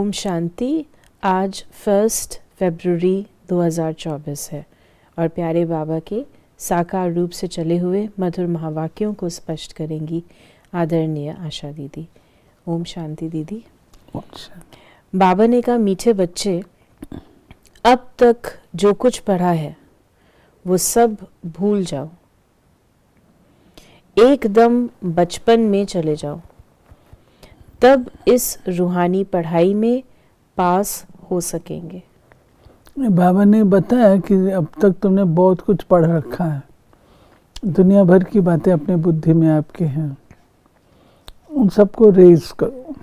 ओम शांति। आज 1 फरवरी 2024 है और प्यारे बाबा के साकार रूप से चले हुए मधुर महावाक्यों को स्पष्ट करेंगी आदरणीय आशा दीदी। ओम शांति दीदी। बाबा ने कहा, मीठे बच्चे, अब तक जो कुछ पढ़ा है वो सब भूल जाओ, एकदम बचपन में चले जाओ, तब इस रूहानी पढ़ाई में पास हो सकेंगे। बाबा ने बताया कि अब तक तुमने बहुत कुछ पढ़ रखा है, दुनिया भर की बातें अपने बुद्धि में आपके हैं, उन सबको रेज करो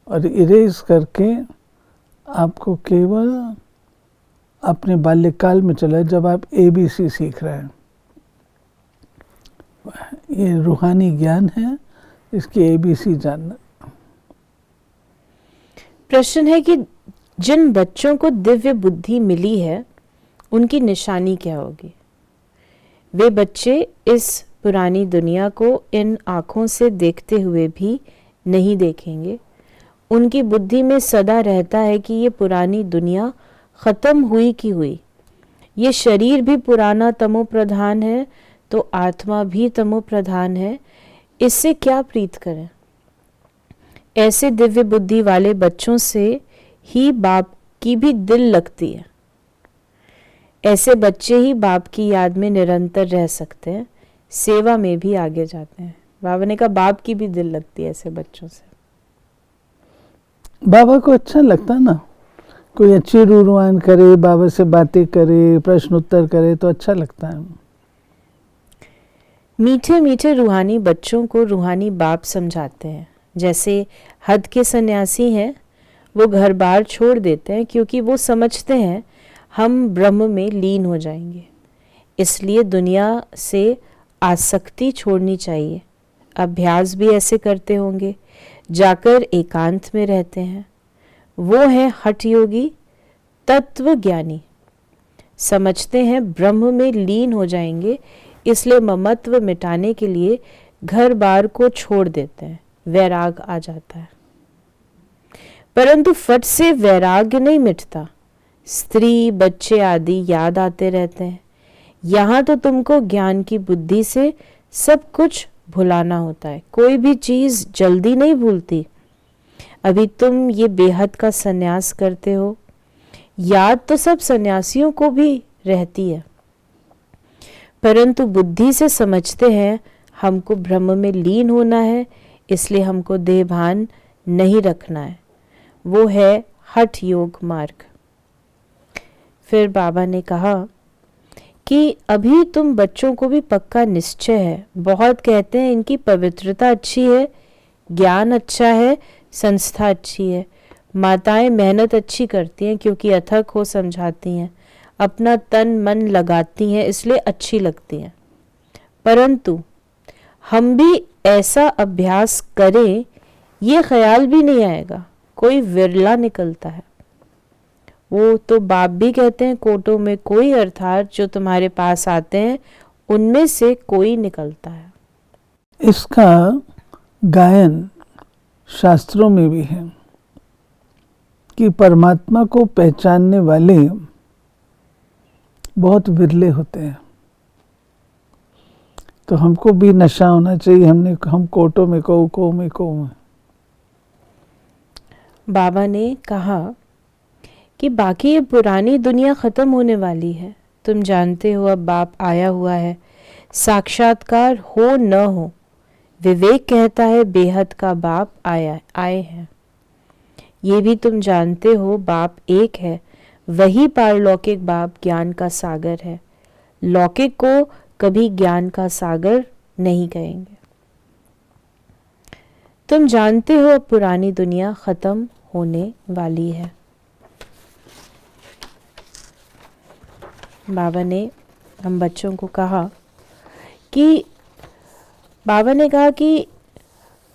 और इरेज करके आपको केवल अपने बाल्यकाल में चला जब आप ABC सीख रहे हैं। ये रूहानी ज्ञान है, इसकी ABC जानना। प्रश्न है कि जिन बच्चों को दिव्य बुद्धि मिली है उनकी निशानी क्या होगी? वे बच्चे इस पुरानी दुनिया को इन आँखों से देखते हुए भी नहीं देखेंगे। उनकी बुद्धि में सदा रहता है कि ये पुरानी दुनिया खत्म हुई की हुई, ये शरीर भी पुराना तमो प्रधान है तो आत्मा भी तमो प्रधान है, इससे क्या प्रीत करें? ऐसे दिव्य बुद्धि वाले बच्चों से ही बाप की भी दिल लगती है। ऐसे बच्चे ही बाप की याद में निरंतर रह सकते हैं, सेवा में भी आगे जाते हैं। बाबा ने कहा, बाप की भी दिल लगती है ऐसे बच्चों से। बाबा को अच्छा लगता ना, कोई अच्छी रूहान करे, बाबा से बातें करे, प्रश्न उत्तर करे तो अच्छा लगता है। मीठे मीठे रूहानी बच्चों को रूहानी बाप समझाते हैं। जैसे हद के सन्यासी हैं, वो घर बार छोड़ देते हैं क्योंकि वो समझते हैं हम ब्रह्म में लीन हो जाएंगे, इसलिए दुनिया से आसक्ति छोड़नी चाहिए। अभ्यास भी ऐसे करते होंगे, जाकर एकांत में रहते हैं। वो है हठ योगी, तत्व ज्ञानी, समझते हैं ब्रह्म में लीन हो जाएंगे, इसलिए ममत्व मिटाने के लिए घर बार को छोड़ देते हैं, वैराग आ जाता है। परंतु फट से वैराग्य नहीं मिटता, स्त्री बच्चे आदि याद आते रहते हैं। यहाँ तो तुमको ज्ञान की बुद्धि से सब कुछ भुलाना होता है, कोई भी चीज जल्दी नहीं भूलती। अभी तुम ये बेहद का सन्यास करते हो, याद तो सब सन्यासियों को भी रहती है, परंतु बुद्धि से समझते हैं हमको ब्रह्म में लीन होना है, इसलिए हमको देहभान नहीं रखना है। वो है हठ योग मार्ग। फिर बाबा ने कहा कि अभी तुम बच्चों को भी पक्का निश्चय है, बहुत कहते हैं इनकी पवित्रता अच्छी है, ज्ञान अच्छा है, संस्था अच्छी है, माताएं मेहनत अच्छी करती हैं क्योंकि अथक हो समझाती हैं, अपना तन मन लगाती हैं, इसलिए अच्छी लगती हैं। परंतु हम भी ऐसा अभ्यास करें ये ख्याल भी नहीं आएगा, कोई विरला निकलता है। वो तो बाप भी कहते हैं कोटों में कोई, अर्थात जो तुम्हारे पास आते हैं उनमें से कोई निकलता है। इसका गायन शास्त्रों में भी है कि परमात्मा को पहचानने वाले बहुत विरले होते हैं। तो हमको भी नशा होना चाहिए, हम कोटों में को में। बाबा ने कहा कि बाकी ये पुरानी दुनिया खत्म होने वाली है, तुम जानते हो अब बाप आया हुआ है, साक्षात्कार हो न हो, विवेक कहता है बेहद का बाप आए हैं। ये भी तुम जानते हो बाप एक है, वही पारलौकिक बाप ज्ञान का सागर है, लौकिक को कभी ज्ञान का सागर नहीं कहेंगे। तुम जानते हो अब पुरानी दुनिया खत्म होने वाली है। बाबा ने हम बच्चों को कहा कि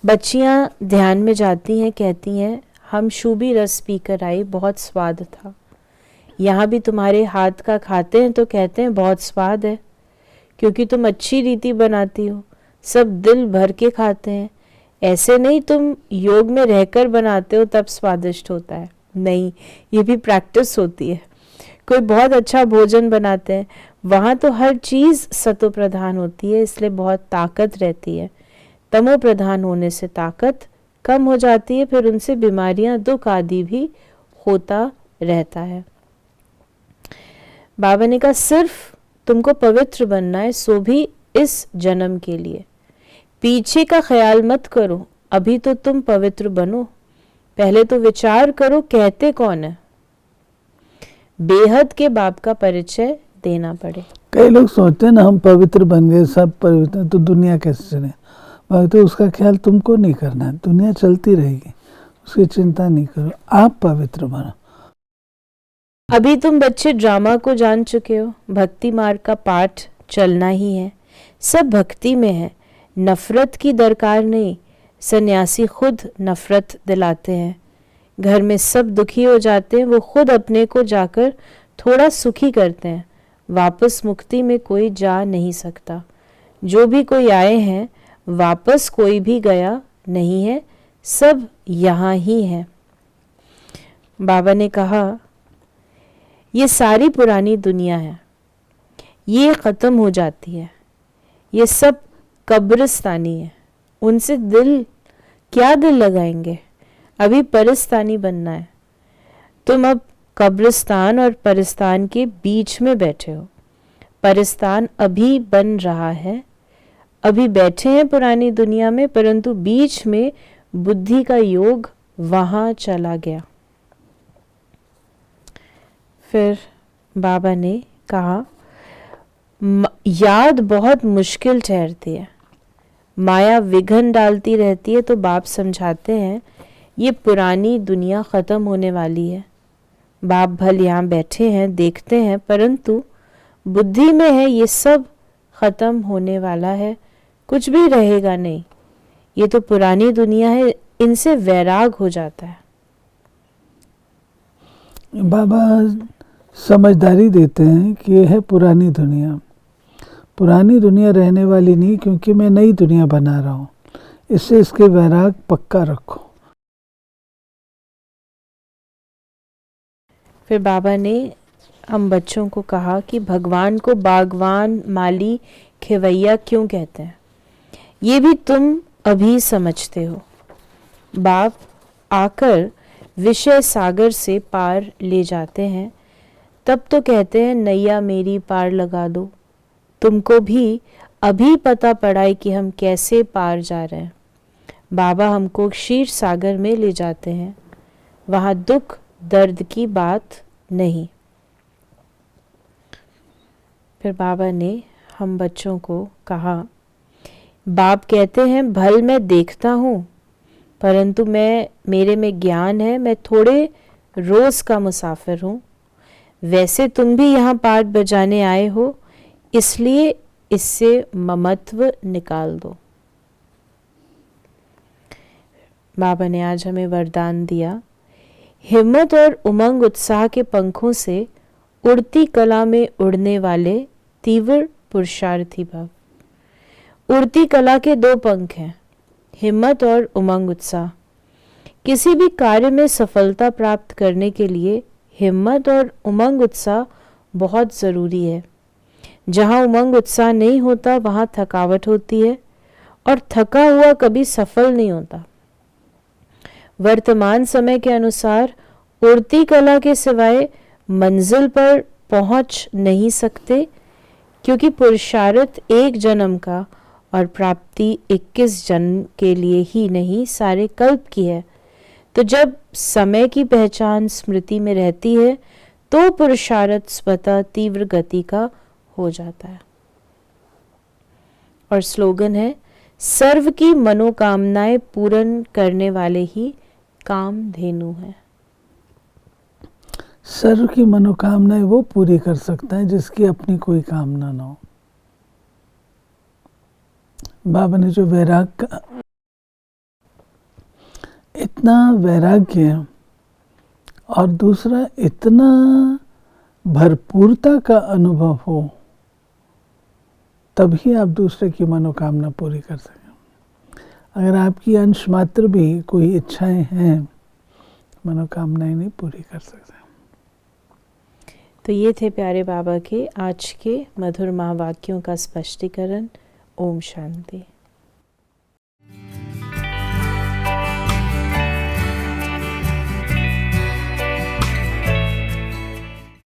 बच्चियां ध्यान में जाती हैं, कहती हैं हम शूबी रस पीकर आई, बहुत स्वाद था। यहाँ भी तुम्हारे हाथ का खाते हैं तो कहते हैं बहुत स्वाद है, क्योंकि तुम अच्छी रीति बनाती हो, सब दिल भर के खाते हैं। ऐसे नहीं तुम योग में रहकर बनाते हो तब स्वादिष्ट होता है, नहीं, ये भी प्रैक्टिस होती है। कोई बहुत अच्छा भोजन बनाते हैं, वहाँ तो हर चीज़ सतो प्रधान होती है, इसलिए बहुत ताकत रहती है। तमो प्रधान होने से ताकत कम हो जाती है, फिर उनसे बीमारियां, दुख आदि भी होता रहता है। बाबा ने कहा सिर्फ तुमको पवित्र बनना है, सो भी इस जन्म के लिए। पीछे का ख्याल मत करो, अभी तो तुम पवित्र बनो, पहले तो विचार करो कहते कौन है। बेहद के बाप का परिचय देना पड़े। कई लोग सोचते हैं ना हम पवित्र बन गए, सब पवित्र, तो दुनिया कैसे चले। तो उसका ख्याल तुमको नहीं करना है, दुनिया चलती रहेगी, उसकी चिंता नहीं करो, आप पवित्र बनो। अभी तुम बच्चे ड्रामा को जान चुके हो, भक्ति मार्ग का पाठ चलना ही है, सब भक्ति में है, नफरत की दरकार नहीं। सन्यासी खुद नफरत दिलाते हैं, घर में सब दुखी हो जाते हैं, वो खुद अपने को जाकर थोड़ा सुखी करते हैं। वापस मुक्ति में कोई जा नहीं सकता, जो भी कोई आए हैं वापस कोई भी गया नहीं है, सब यहाँ ही है। बाबा ने कहा ये सारी पुरानी दुनिया है, ये ख़त्म हो जाती है, ये सब कब्रिस्तानी है, उनसे क्या दिल लगाएंगे। अभी परिस्तानी बनना है। तुम अब कब्रिस्तान और परिस्तान के बीच में बैठे हो। परिस्तान अभी बन रहा है, अभी बैठे हैं पुरानी दुनिया में, परंतु बीच में बुद्धि का योग वहां चला गया। फिर बाबा ने कहा याद बहुत मुश्किल ठहरती है, माया विघन डालती रहती है, तो बाप समझाते हैं ये पुरानी दुनिया ख़त्म होने वाली है। बाप भल यहाँ बैठे हैं, देखते हैं, परंतु बुद्धि में है ये सब ख़त्म होने वाला है, कुछ भी रहेगा नहीं, ये तो पुरानी दुनिया है, इनसे वैराग हो जाता है। बाबा समझदारी देते हैं कि यह है पुरानी दुनिया, पुरानी दुनिया रहने वाली नहीं, क्योंकि मैं नई दुनिया बना रहा हूँ, इससे इसके वैराग पक्का रखो। फिर बाबा ने हम बच्चों को कहा कि भगवान को बागवान, माली, खेवैया क्यों कहते हैं, ये भी तुम अभी समझते हो। बाप आकर विषय सागर से पार ले जाते हैं, तब तो कहते हैं नैया मेरी पार लगा दो। तुमको भी अभी पता पड़ा है कि हम कैसे पार जा रहे हैं। बाबा हमको क्षीर सागर में ले जाते हैं, वहाँ दुख दर्द की बात नहीं। फिर बाबा ने हम बच्चों को कहा, बाप कहते हैं भल मैं देखता हूँ, परंतु मेरे में ज्ञान है, मैं थोड़े रोज का मुसाफिर हूँ। वैसे तुम भी यहाँ पाठ बजाने आए हो, इसलिए इससे ममत्व निकाल दो। बाबा ने आज हमें वरदान दिया, हिम्मत और उमंग उत्साह के पंखों से उड़ती कला में उड़ने वाले तीव्र पुरुषार्थी भव। उड़ती कला के दो पंख हैं, हिम्मत और उमंग उत्साह। किसी भी कार्य में सफलता प्राप्त करने के लिए हिम्मत और उमंग उत्साह बहुत ज़रूरी है। जहाँ उमंग उत्साह नहीं होता वहाँ थकावट होती है, और थका हुआ कभी सफल नहीं होता। वर्तमान समय के अनुसार उड़ती कला के सिवाय मंजिल पर पहुंच नहीं सकते, क्योंकि पुरुषार्थ एक जन्म का और प्राप्ति 21 जन्म के लिए ही नहीं, सारे कल्प की है। तो जब समय की पहचान स्मृति में रहती है तो पुरुषार्थ स्वतः तीव्र गति का हो जाता है। और स्लोगन है, सर्व की मनोकामनाएं पूर्ण करने वाले ही कामधेनु है। सर्व की मनोकामनाएं वो पूरी कर सकता है जिसकी अपनी कोई कामना ना हो। बाबा ने जो वैराग का इतना वैराग्य और दूसरा इतना भरपूरता का अनुभव हो, तभी आप दूसरे की मनोकामना पूरी कर सकें। अगर आपकी अंश मात्र भी कोई इच्छाएं हैं, मनोकामनाएं नहीं पूरी कर सकते। तो ये थे प्यारे बाबा के आज के मधुर महावाक्यों का स्पष्टीकरण। ओम शांति।